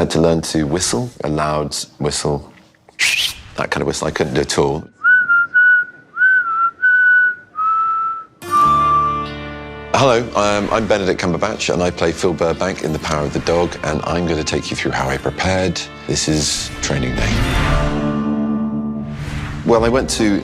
had to learn to whistle, a loud whistle, that kind of whistle I couldn't do at all. Hello, I'm Benedict Cumberbatch and I play Phil Burbank in The Power of the Dog, and I'm going to take you through how I prepared. This is training day. Well, I went to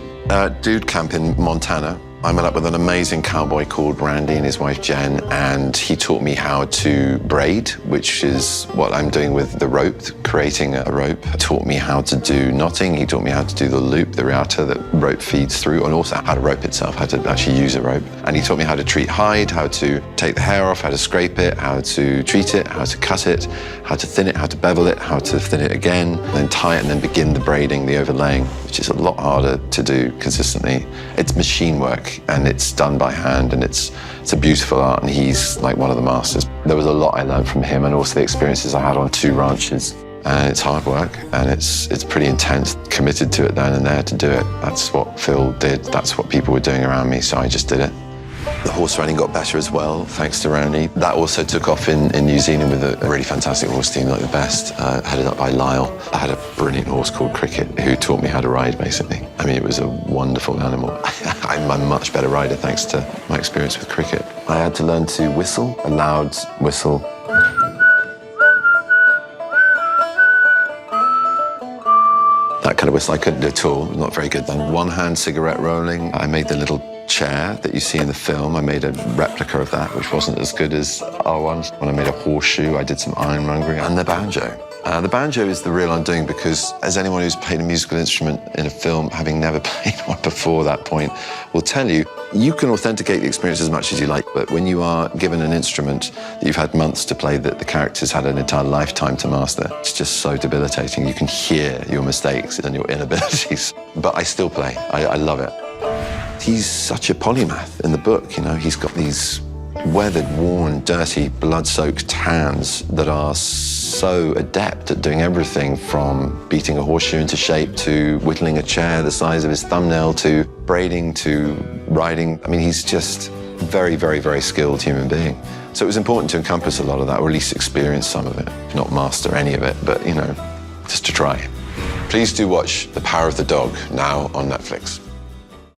dude camp in Montana. I met up with an amazing cowboy called Randy and his wife Jen, and he taught me how to braid, which is what I'm doing with the rope, creating a rope. Taught me how to do knotting. He taught me how to do the loop, the router that rope feeds through, and also how to rope itself, how to actually use a rope. And he taught me how to treat hide, how to take the hair off, how to scrape it, how to treat it, how to cut it, how to thin it, how to bevel it, how to thin it again, and then tie it, and then begin the braiding, the overlaying, which is a lot harder to do consistently. It's machine work, and it's done by hand, and it's a beautiful art, and he's like one of the masters. There was a lot I learned from him, and also the experiences I had on 2 ranches. And it's hard work, and it's pretty intense. Committed to it then and there to do it. That's what Phil did. That's what people were doing around me, so I just did it. The horse riding got better as well, thanks to Randy. That also took off in New Zealand with a really fantastic horse team, like the best, headed up by Lyle. I had a brilliant horse called Cricket who taught me how to ride, basically. I mean, it was a wonderful animal. I'm a much better rider thanks to my experience with Cricket. I had to learn to whistle, a loud whistle. That kind of whistle I couldn't do at all, not very good then. One-hand cigarette rolling. I made the little chair that you see in the film. I made a replica of that, which wasn't as good as our ones. When I made a horseshoe, I did some ironmongery. And the banjo. The banjo is the real undoing, because as anyone who's played a musical instrument in a film, having never played one before that point, will tell you, you can authenticate the experience as much as you like, but when you are given an instrument that you've had months to play, that the character's had an entire lifetime to master, it's just so debilitating. You can hear your mistakes and your inabilities. But I still play. I love it. He's such a polymath in the book, you know. He's got these weathered, worn, dirty, blood-soaked hands that are so adept at doing everything from beating a horseshoe into shape to whittling a chair the size of his thumbnail to braiding to riding. I mean, he's just a very, very, very skilled human being. So it was important to encompass a lot of that, or at least experience some of it. Not master any of it, but, you know, just to try. Please do watch The Power of the Dog now on Netflix.